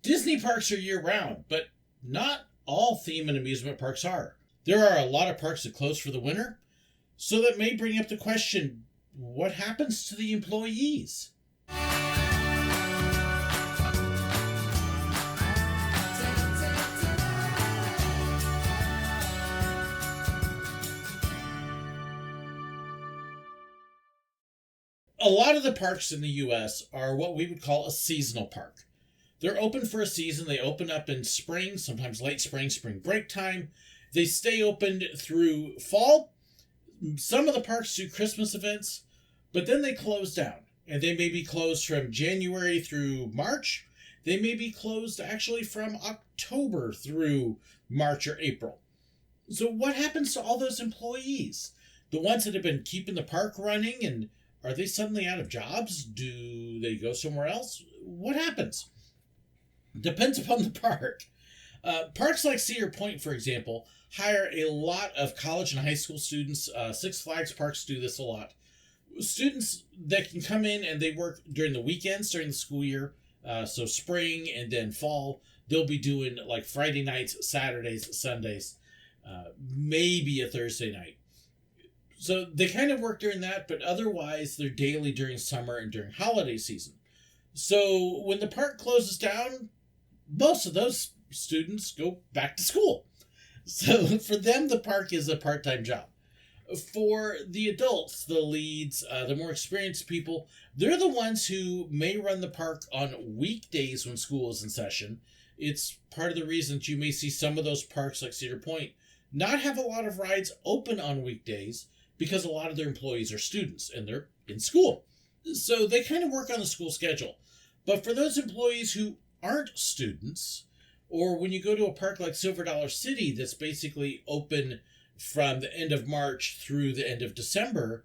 Disney parks are year-round, but not all theme and amusement parks are. There are a lot of parks that close for the winter, so that may bring up the question, what happens to the employees? A lot of the parks in the U.S. are what we would call a seasonal park. They're open for a season. They open up in spring, sometimes late spring, spring break time. They stay open through fall. Some of the parks do Christmas events, but then they close down. And they may be closed from January through March. They may be closed actually from October through March or April. So what happens to all those employees? The ones that have been keeping the park running, and are they suddenly out of jobs? Do they go somewhere else? What happens? Depends upon the park. Parks like Cedar Point, for example, hire a lot of college and high school students. Six Flags parks do this a lot. Students that can come in and they work during the weekends, during the school year. So spring and then fall, they'll be doing like Friday nights, Saturdays, Sundays, maybe a Thursday night. So they kind of work during that, but otherwise they're daily during summer and during holiday season. So when the park closes down, most of those students go back to school. So for them, the park is a part-time job. For the adults, the leads, the more experienced people, they're the ones who may run the park on weekdays when school is in session. It's part of the reason that you may see some of those parks like Cedar Point not have a lot of rides open on weekdays because a lot of their employees are students and they're in school. So they kind of work on the school schedule. But for those employees who aren't students, or when you go to a park like Silver Dollar City that's basically open from the end of March through the end of December,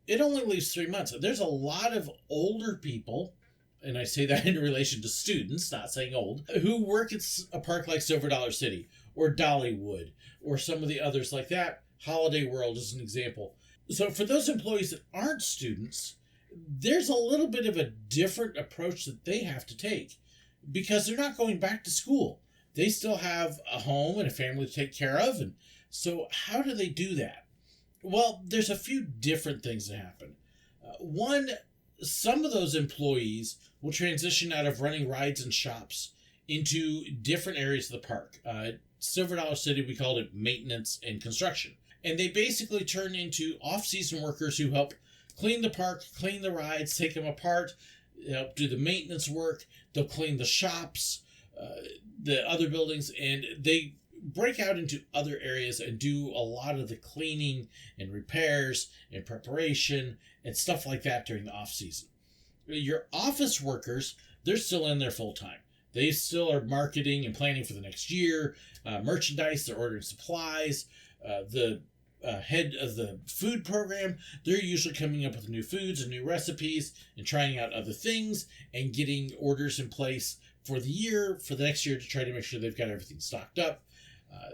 it only leaves 3 months. There's a lot of older people, and I say that in relation to students, not saying old, who work at a park like Silver Dollar City or Dollywood or some of the others like that. Holiday World is an example. So for those employees that aren't students, there's a little bit of a different approach that they have to take because they're not going back to school. They still have a home and a family to take care of. And so how do they do that? Well, there's a few different things that happen. One, some of those employees will transition out of running rides and shops into different areas of the park. Silver Dollar City, we called it maintenance and construction. And they basically turn into off-season workers who help clean the park, clean the rides, take them apart, help do the maintenance work. They'll clean the shops, the other buildings, and they break out into other areas and do a lot of the cleaning and repairs and preparation and stuff like that during the off-season. Your office workers, they're still in there full-time. They still are marketing and planning for the next year, merchandise, they're ordering supplies. The head of the food program, they're usually coming up with new foods and new recipes and trying out other things and getting orders in place for the year, for the next year to try to make sure they've got everything stocked up.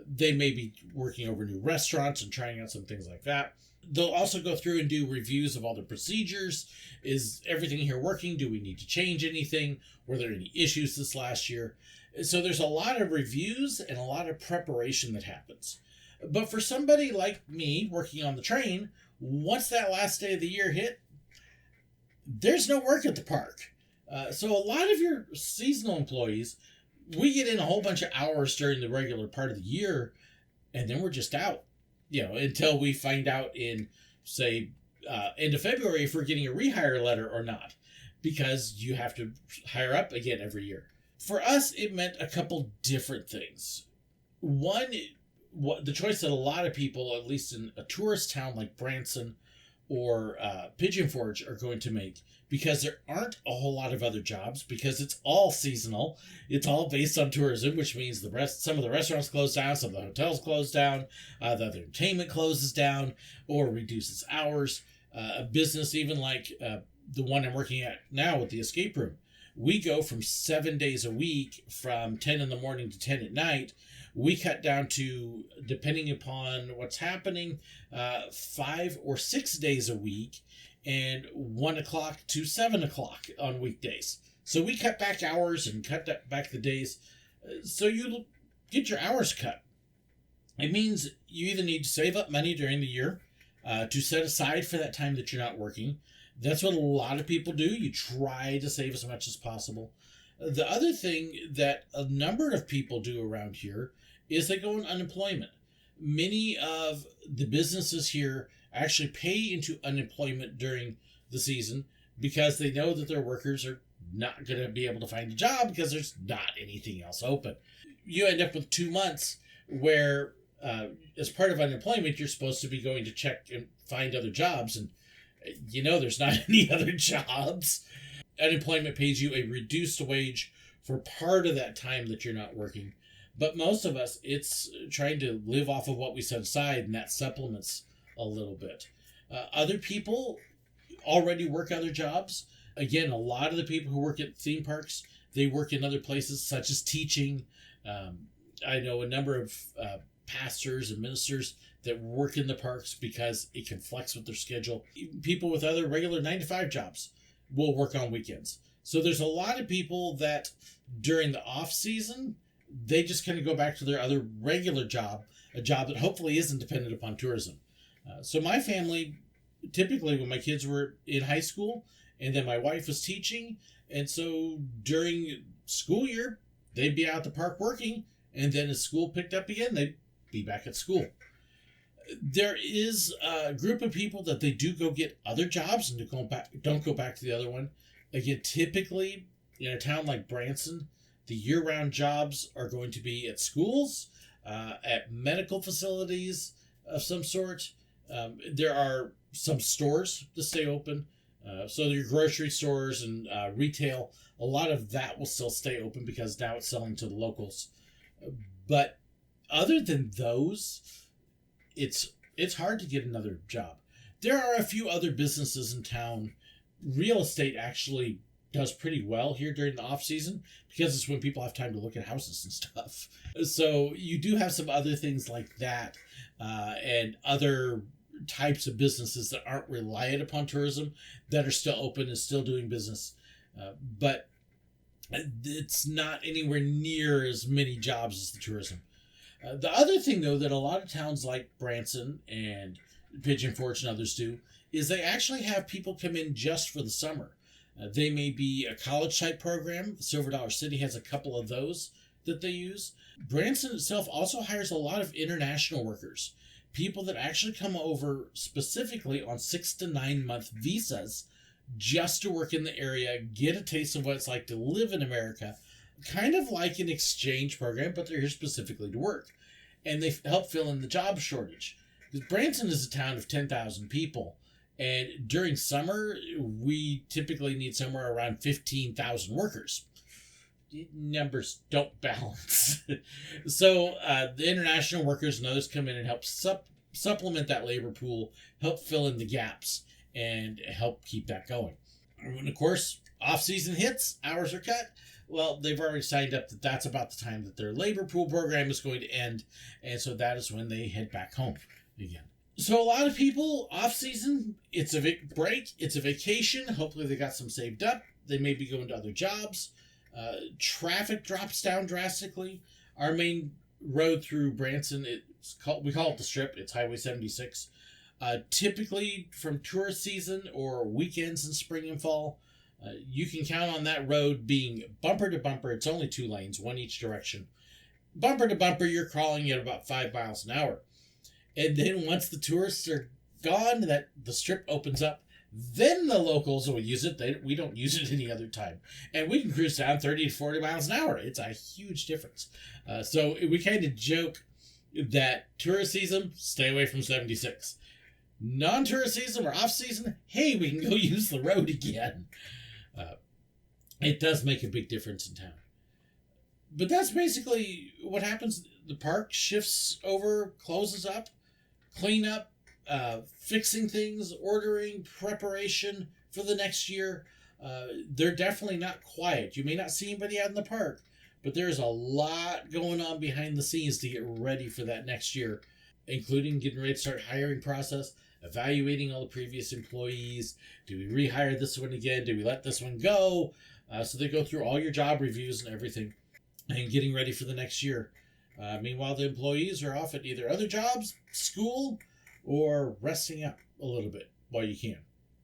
They may be working over new restaurants and trying out some things like that. They'll also go through and do reviews of all the procedures. Is everything here working? Do we need to change anything? Were there any issues this last year? So there's a lot of reviews and a lot of preparation that happens. But for somebody like me working on the train, once that last day of the year hit, there's no work at the park. So a lot of your seasonal employees, we get in a whole bunch of hours during the regular part of the year, and then we're just out, until we find out in, say, end of February if we're getting a rehire letter or not, because you have to hire up again every year. For us, it meant a couple different things. One, the choice that a lot of people, at least in a tourist town like Branson or Pigeon Forge, are going to make, because there aren't a whole lot of other jobs, because it's all seasonal. It's all based on tourism, which means some of the restaurants close down, some of the hotels close down, the other entertainment closes down or reduces hours. A business even like the one I'm working at now with the escape room, we go from 7 days a week from 10 in the morning to 10 at night. We cut down to, depending upon what's happening, 5 or 6 days a week and 1 o'clock to 7 o'clock on weekdays. So we cut back hours and back the days. So you get your hours cut. It means you either need to save up money during the year to set aside for that time that you're not working. That's what a lot of people do. You try to save as much as possible. The other thing that a number of people do around here is they go on unemployment. Many of the businesses here actually pay into unemployment during the season because they know that their workers are not going to be able to find a job because there's not anything else open. You end up with 2 months where, as part of unemployment, you're supposed to be going to check and find other jobs, and there's not any other jobs. Unemployment pays you a reduced wage for part of that time that you're not working. But most of us, it's trying to live off of what we set aside, and that supplements a little bit. Other people already work other jobs. Again, a lot of the people who work at theme parks, they work in other places, such as teaching. I know a number of pastors and ministers that work in the parks because it can flex with their schedule. People with other regular 9-to-5 jobs will work on weekends. So there's a lot of people that during the off season, they just kind of go back to their other regular job, a job that hopefully isn't dependent upon tourism. So my family, typically when my kids were in high school, and then my wife was teaching, and so during school year, they'd be out at the park working, and then as school picked up again, they'd be back at school. There is a group of people that they do go get other jobs and don't go back to the other one. Again, typically in a town like Branson, the year-round jobs are going to be at schools, at medical facilities of some sort. There are some stores that stay open. So your grocery stores and retail, a lot of that will still stay open because now it's selling to the locals. But other than those, it's hard to get another job. There are a few other businesses in town. Real estate actually does pretty well here during the off season because it's when people have time to look at houses and stuff. So you do have some other things like that, and other types of businesses that aren't reliant upon tourism that are still open and still doing business. But it's not anywhere near as many jobs as the tourism. The other thing, though, that a lot of towns like Branson and Pigeon Forge and others do is they actually have people come in just for the summer. They may be a college-type program. Silver Dollar City has a couple of those that they use. Branson itself also hires a lot of international workers, people that actually come over specifically on 6 to 9 month visas just to work in the area, get a taste of what it's like to live in America, kind of like an exchange program, but they're here specifically to work. And they help fill in the job shortage. Because Branson is a town of 10,000 people. And during summer, we typically need somewhere around 15,000 workers. Numbers don't balance. So the international workers and others come in and help supplement that labor pool, help fill in the gaps, and help keep that going. And of course, off-season hits, hours are cut. Well, they've already signed up that that's about the time that their labor pool program is going to end, and so that is when they head back home again. So a lot of people, off-season, it's a break, it's a vacation. Hopefully they got some saved up. They may be going to other jobs. Traffic drops down drastically. Our main road through Branson, we call it the Strip. It's Highway 76. Typically from tourist season or weekends in spring and fall, you can count on that road being bumper to bumper. It's only 2 lanes, one each direction. Bumper to bumper, you're crawling at about 5 miles an hour. And then once the tourists are gone, that the Strip opens up, then the locals will use it. We don't use it any other time. And we can cruise down 30 to 40 miles an hour. It's a huge difference. So we kind of joke that tourist season, stay away from 76. Non-tourist season or off-season, hey, we can go use the road again. It does make a big difference in town. But that's basically what happens. The park shifts over, closes up, clean up, fixing things, ordering, preparation for the next year. They're definitely not quiet. You may not see anybody out in the park, but there's a lot going on behind the scenes to get ready for that next year, including getting ready to start hiring process, evaluating all the previous employees. Do we rehire this one again? Do we let this one go? So they go through all your job reviews and everything and getting ready for the next year. Meanwhile, the employees are off at either other jobs, school, or resting up a little bit while you can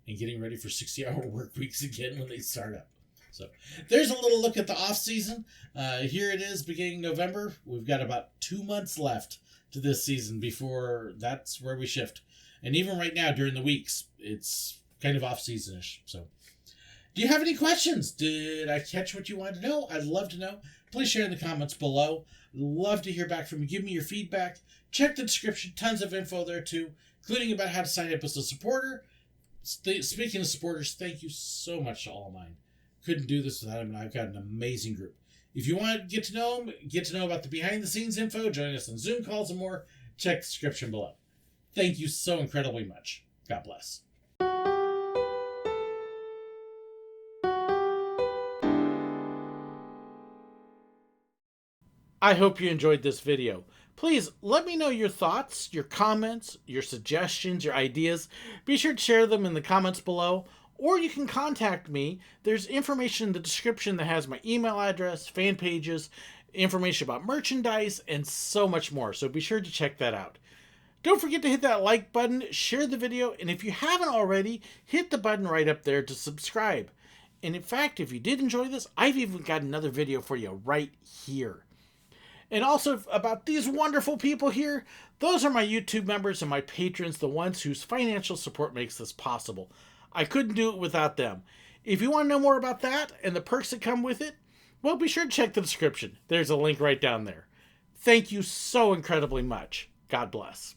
and getting ready for 60-hour work weeks again when they start up. So there's a little look at the off season. Here it is, beginning November. We've got about 2 months left to this season before that's where we shift. And even right now during the weeks, it's kind of off season-ish. So do you have any questions? Did I catch what you wanted to know? I'd love to know. Please share in the comments below. Love to hear back from you. Give me your feedback. Check the description. Tons of info there too, including about how to sign up as a supporter. Speaking of supporters, thank you so much to all of mine. Couldn't do this without them, and I've got an amazing group. If you want to get to know them, get to know about the behind-the-scenes info, join us on Zoom calls and more, check the description below. Thank you so incredibly much. God bless. I hope you enjoyed this video. Please let me know your thoughts, your comments, your suggestions, your ideas. Be sure to share them in the comments below, or you can contact me. There's information in the description that has my email address, fan pages, information about merchandise, and so much more. So be sure to check that out. Don't forget to hit that like button, share the video, and if you haven't already, hit the button right up there to subscribe. And in fact, if you did enjoy this, I've even got another video for you right here. And also about these wonderful people here, those are my YouTube members and my patrons, the ones whose financial support makes this possible. I couldn't do it without them. If you want to know more about that and the perks that come with it, well, be sure to check the description. There's a link right down there. Thank you so incredibly much. God bless.